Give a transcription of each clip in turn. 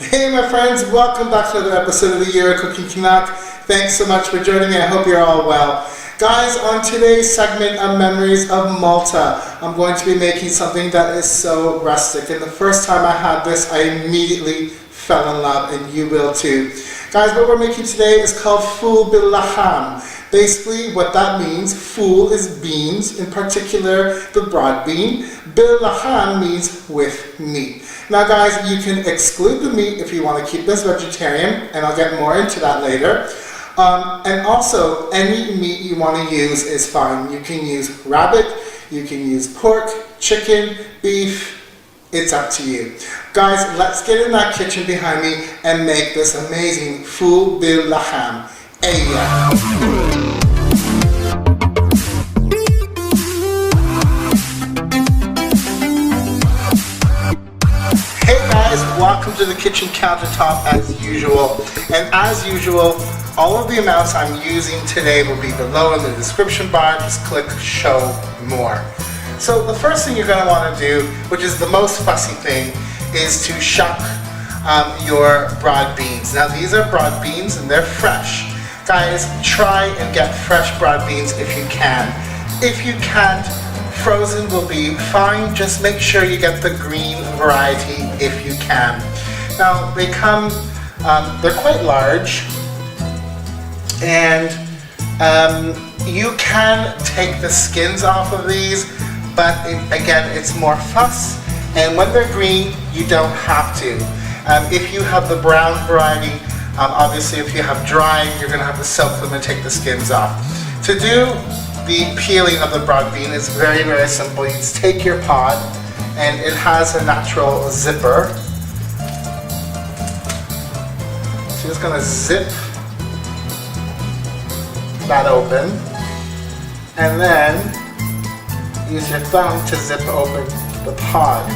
Hey my friends, welcome back to another episode of the Year of Cooking Canuck. Thanks so much for joining me. I hope you're all well. Guys, on today's segment of Memories of Malta, I'm going to be making something that is so rustic. And the first time I had this, I immediately fell in love, and you will too. Guys, what we're making today is called Ful bil-Laham. Basically, what that means, ful is beans, in particular the broad bean. Bil-Laham means with meat. Now guys, you can exclude the meat if you want to keep this vegetarian, and I'll get more into that later. And also, any meat you want to use is fine. You can use rabbit, you can use pork, chicken, beef, it's up to you. Guys, let's get in that kitchen behind me and make this amazing Ful bil-Laham. Hey guys, welcome to the kitchen countertop as usual. And as usual, all of the amounts I'm using today will be below in the description bar. Just click show more. So the first thing you're going to want to do, which is the most fussy thing, is to shuck your broad beans. Now these are broad beans and they're fresh. Guys, try and get fresh broad beans if you can. If you can't, frozen will be fine. Just make sure you get the green variety if you can. Now they come, they're quite large, and you can take the skins off of these, but again, it's more fuss, and when they're green, you don't have to. If you have the brown variety, obviously if you have dry, you're going to have to soak them and take the skins off. To do the peeling of the broad bean is very, very simple. You just take your pod, and it has a natural zipper. So you're just going to zip that open, and then use your thumb to zip open the pod.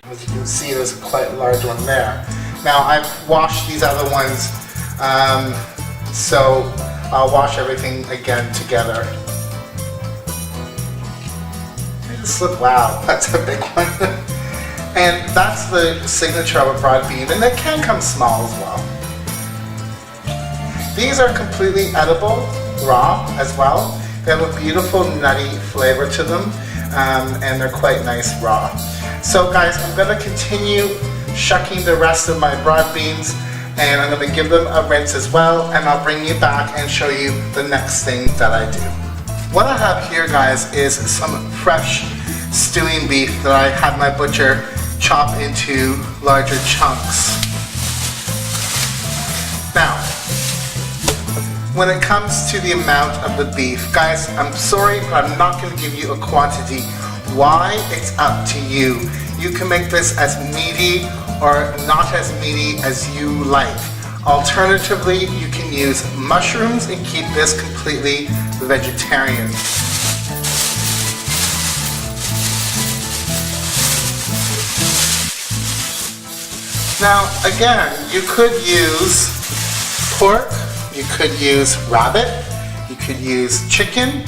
As you can see, there's a quite large one there. Now I've washed these other ones, so I'll wash everything again together. Wow, that's a big one. And that's the signature of a broad bean, and they can come small as well. These are completely edible, raw as well. They have a beautiful nutty flavor to them, and they're quite nice raw. So guys, I'm going to continue shucking the rest of my broad beans, and I'm going to give them a rinse as well, and I'll bring you back and show you the next thing that I do. What I have here, guys, is some fresh stewing beef that I had my butcher chop into larger chunks. Now, when it comes to the amount of the beef, guys, I'm sorry, but I'm not going to give you a quantity. Why? It's up to you. You can make this as meaty or not as meaty as you like. Alternatively, you can use mushrooms and keep this completely vegetarian. Now, again, you could use pork, you could use rabbit, you could use chicken,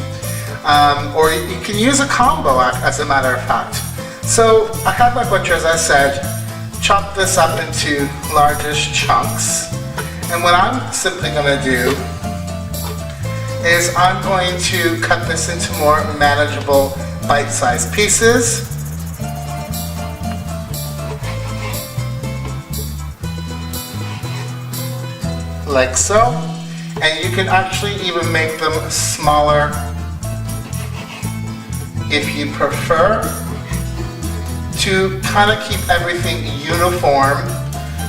or you can use a combo, as a matter of fact. So I had my butcher, as I said, chop this up into largest chunks, and what I'm simply going to do is I'm going to cut this into more manageable bite-sized pieces. Like so, and you can actually even make them smaller if you prefer, to kind of keep everything uniform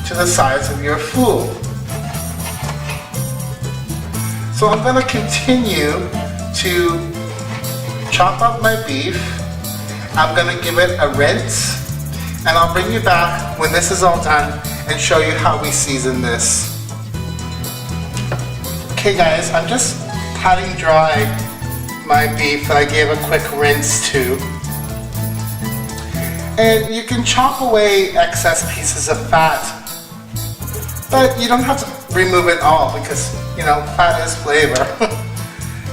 to the size of your ful. So I'm going to continue to chop up my beef. I'm going to give it a rinse, and I'll bring you back when this is all done and show you how we season this. Okay guys, I'm just patting dry my beef that I gave a quick rinse to. And you can chop away excess pieces of fat, but you don't have to remove it all because, you know, fat is flavor.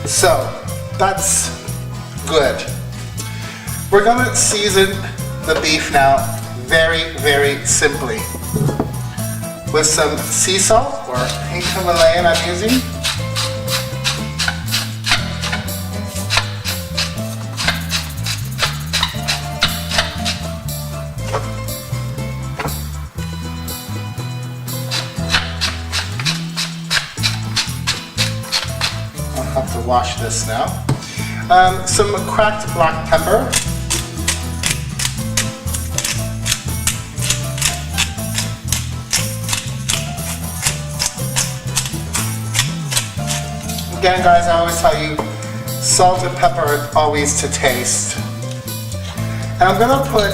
So that's good. We're going to season the beef now very, very simply. With some sea salt or pink Himalayan I'm using. I'll have to wash this now. Some cracked black pepper. Again, guys, I always tell you, salt and pepper always to taste. And I'm going to put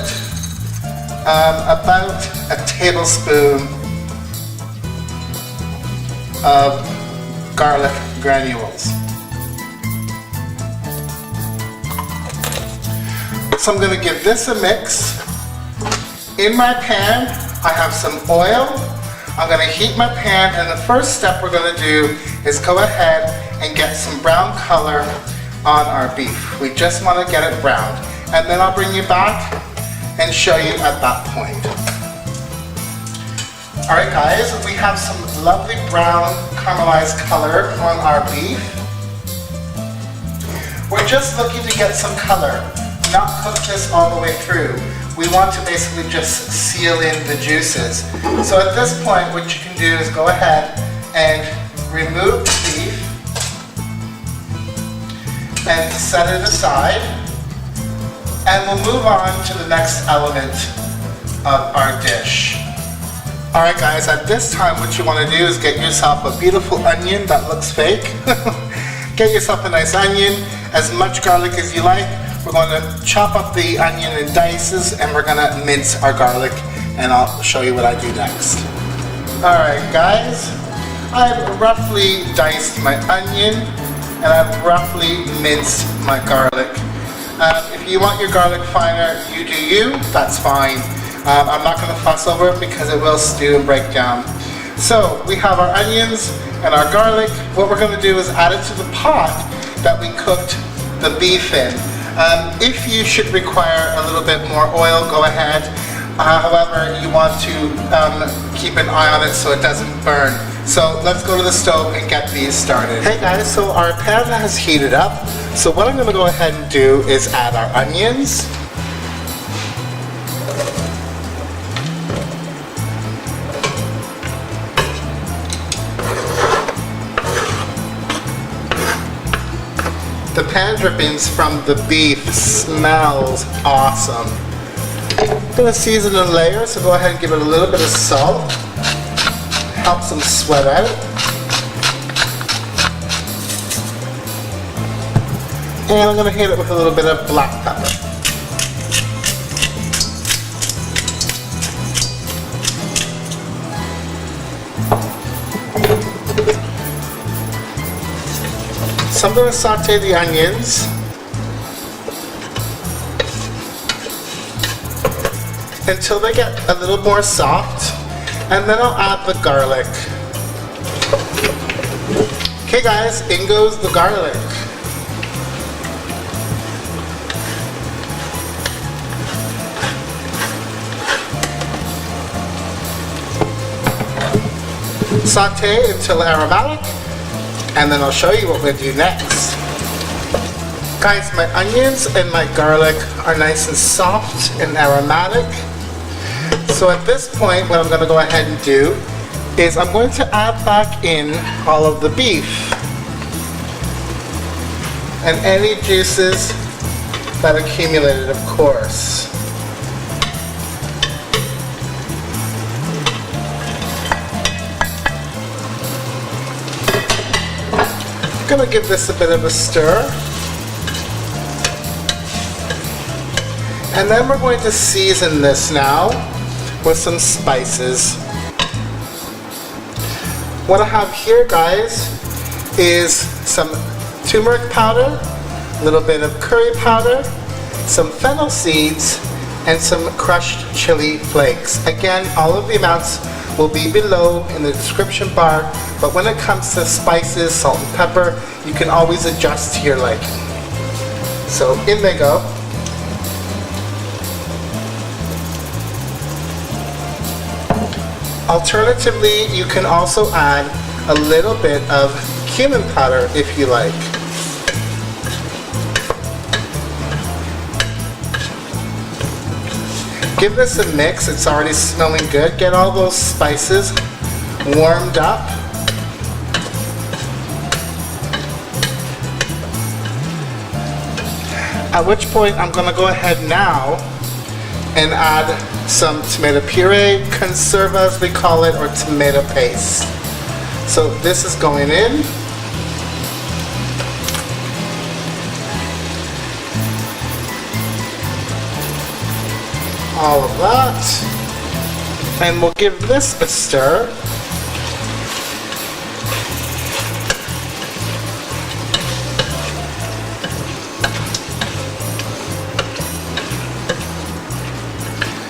about a tablespoon of garlic granules. So I'm going to give this a mix. In my pan, I have some oil. I'm going to heat my pan, and the first step we're going to do is go ahead and get some brown color on our beef. We just want to get it browned. And then I'll bring you back and show you at that point. Alright guys, we have some lovely brown caramelized color on our beef. We're just looking to get some color, not cook this all the way through. We want to basically just seal in the juices. So at this point, what you can do is go ahead and remove the beef and set it aside, and we'll move on to the next element of our dish. Alright guys, at this time what you want to do is get yourself a beautiful onion that looks fake. Get yourself a nice onion, as much garlic as you like. We're going to chop up the onion in dices, and we're going to mince our garlic, and I'll show you what I do next. Alright guys, I've roughly diced my onion, and I've roughly minced my garlic. If you want your garlic finer, you do you, that's fine. I'm not going to fuss over it because it will stew and break down. So we have our onions and our garlic. What we're going to do is add it to the pot that we cooked the beef in. If you should require a little bit more oil, go ahead. However, you want to keep an eye on it so it doesn't burn. So let's go to the stove and get these started. Hey guys, so our pan has heated up. So what I'm going to go ahead and do is add our onions. The pan drippings from the beef smells awesome. I'm going to season in layers, so go ahead and give it a little bit of salt. Helps them sweat out. And I'm going to hit it with a little bit of black pepper. So I'm going to saute the onions. Until they get a little more soft. And then I'll add the garlic. Okay guys, in goes the garlic. Saute until aromatic, and then I'll show you what we're going to do next. Guys, my onions and my garlic are nice and soft and aromatic. So at this point, what I'm going to go ahead and do is I'm going to add back in all of the beef and any juices that accumulated, of course. I'm going to give this a bit of a stir. And then we're going to season this now with some spices. What I have here, guys, is some turmeric powder, a little bit of curry powder, some fennel seeds, and some crushed chili flakes. Again, all of the amounts will be below in the description bar, but when it comes to spices, salt and pepper, you can always adjust to your liking. So in they go. Alternatively, you can also add a little bit of cumin powder if you like. Give this a mix. It's already smelling good. Get all those spices warmed up. At which point I'm going to go ahead now and add some tomato puree, kunserva as we call it, or tomato paste. So this is going in. All of that. And we'll give this a stir.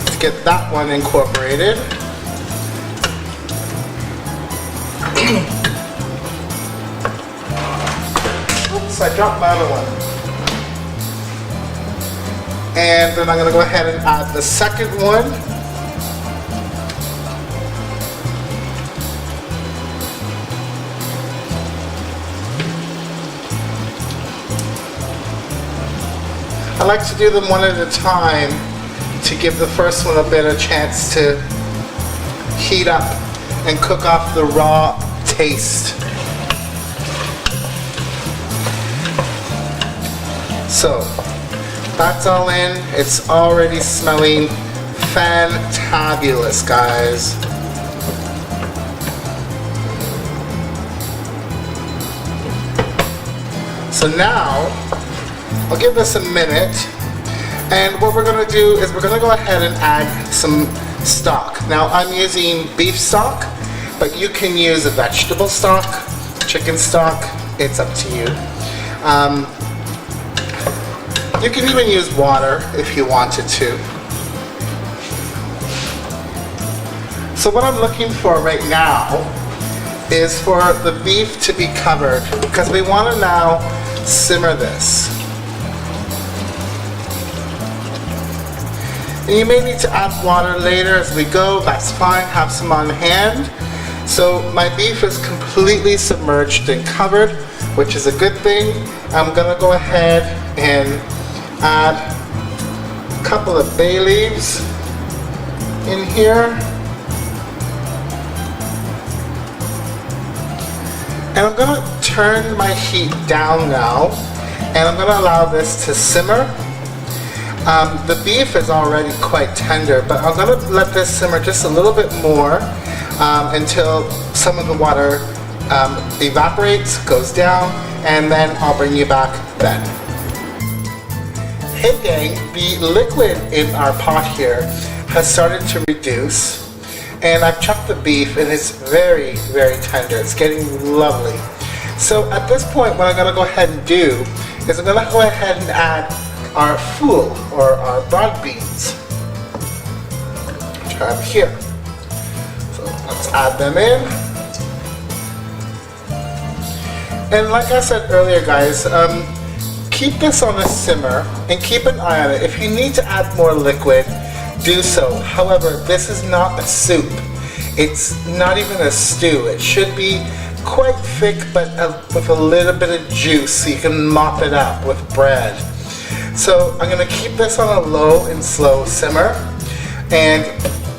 To get that one incorporated. Oops, I dropped my other one. And then I'm going to go ahead and add the second one. I like to do them one at a time to give the first one a bit of chance to heat up and cook off the raw taste. So that's all in. It's already smelling fantabulous, guys. So now I'll give this a minute, and what we're going to do is we're going to go ahead and add some stock. Now I'm using beef stock, but you can use a vegetable stock, chicken stock, it's up to you. You can even use water if you wanted to. So what I'm looking for right now is for the beef to be covered, because we want to now simmer this. And you may need to add water later as we go, that's fine, have some on hand. So my beef is completely submerged and covered, which is a good thing. I'm going to go ahead and add a couple of bay leaves in here. And I'm going to turn my heat down now, and I'm going to allow this to simmer. The beef is already quite tender, but I'm going to let this simmer just a little bit more until some of the water evaporates, goes down, and then I'll bring you back then. Hey gang, the liquid in our pot here has started to reduce, and I've chopped the beef and it's very, very tender. It's getting lovely. So at this point, what I'm going to go ahead and do is I'm going to go ahead and add our ful, or our broad beans, which I have here. So let's add them in. And like I said earlier, guys, keep this on a simmer and keep an eye on it. If you need to add more liquid, do so. However, this is not a soup. It's not even a stew. It should be quite thick, but with a little bit of juice so you can mop it up with bread. So I'm going to keep this on a low and slow simmer, and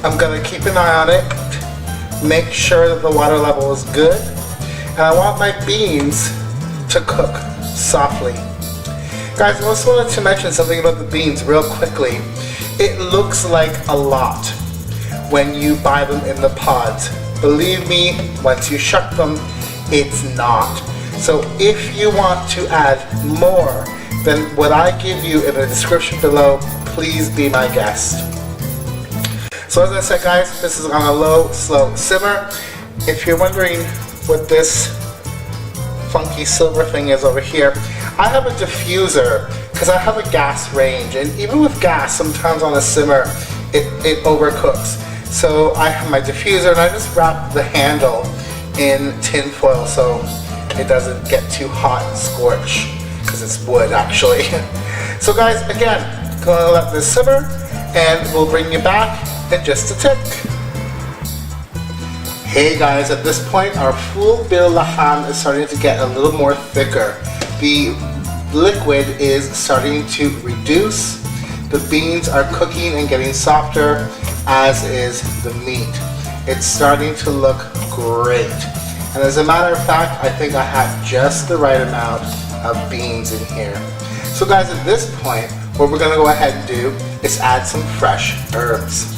I'm going to keep an eye on it, make sure that the water level is good, and I want my beans to cook softly. Guys, I also wanted to mention something about the beans real quickly. It looks like a lot when you buy them in the pods. Believe me, once you shuck them, it's not. So if you want to add more than what I give you in the description below, please be my guest. So as I said, guys, this is on a low, slow simmer. If you're wondering what this funky silver thing is over here, I have a diffuser because I have a gas range, and even with gas, sometimes on a simmer, it overcooks. So I have my diffuser, and I just wrap the handle in tin foil so it doesn't get too hot and scorch, because it's wood actually. So guys, again, gonna let this simmer, and we'll bring you back in just a tick. Hey guys, at this point our full bil-laham is starting to get a little more thicker. The liquid is starting to reduce. The beans are cooking and getting softer, as is the meat. It's starting to look great. And as a matter of fact, I think I have just the right amount of beans in here. So guys, at this point, what we're gonna go ahead and do is add some fresh herbs.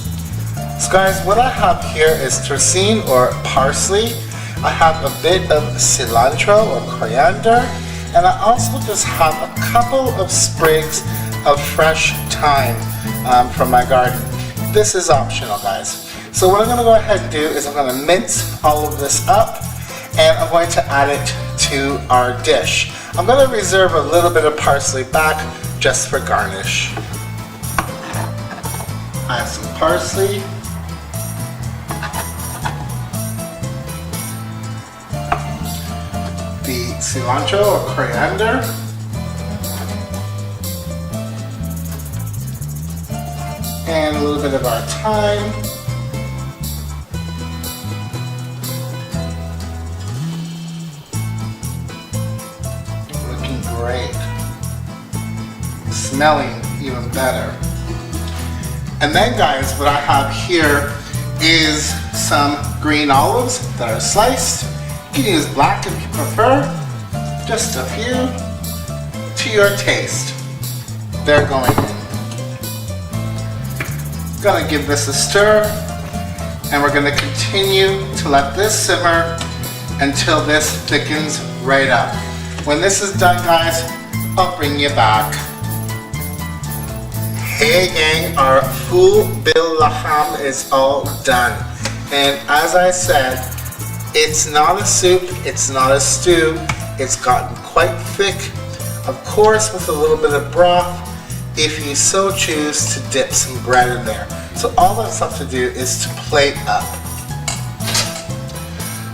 So guys, what I have here is tercine or parsley. I have a bit of cilantro or coriander, and I also just have a couple of sprigs of fresh thyme from my garden. This is optional, guys. So what I'm going to go ahead and do is I'm going to mince all of this up, and I'm going to add it to our dish. I'm going to reserve a little bit of parsley back just for garnish. Add some parsley. The cilantro or coriander. And a little bit of our thyme. Looking great. Smelling even better. And then guys, what I have here is some green olives that are sliced. You can use black if you prefer. Just a few to your taste. They're going in. Gonna give this a stir, and we're gonna continue to let this simmer until this thickens right up. When this is done, guys, I'll bring you back. Hey gang, our full bil-laham is all done. And as I said, it's not a soup, it's not a stew, it's gotten quite thick. Of course, with a little bit of broth, if you so choose to dip some bread in there. So all that's left to do is to plate up.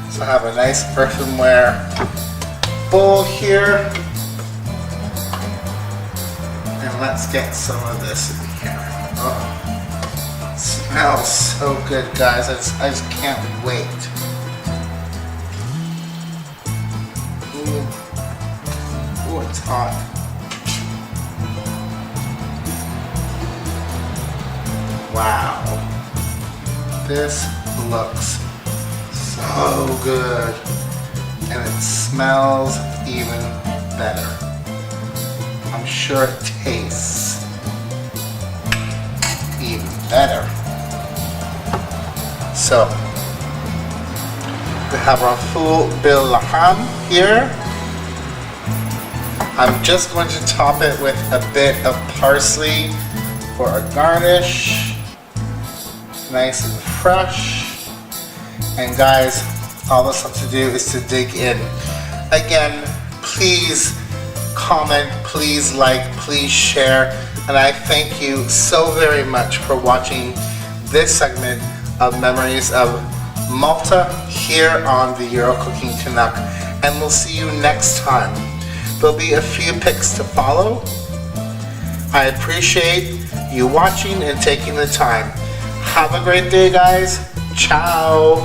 So I have a nice earthenware bowl here. And let's get some of this in here. Oh, it smells so good, guys. I just can't wait. Ooh, it's hot. Wow, this looks so good, and it smells even better. I'm sure it tastes even better. So, we have our full bil-laham here. I'm just going to top it with a bit of parsley for a garnish. Nice and fresh. And guys, all that's left to do is to dig in. Again, please comment, please like, please share, and I thank you so very much for watching this segment of Memories of Malta here on the Euro Cooking Canuck, and we'll see you next time. There'll be a few pics to follow. I appreciate you watching and taking the time. Have a great day, guys. Ciao.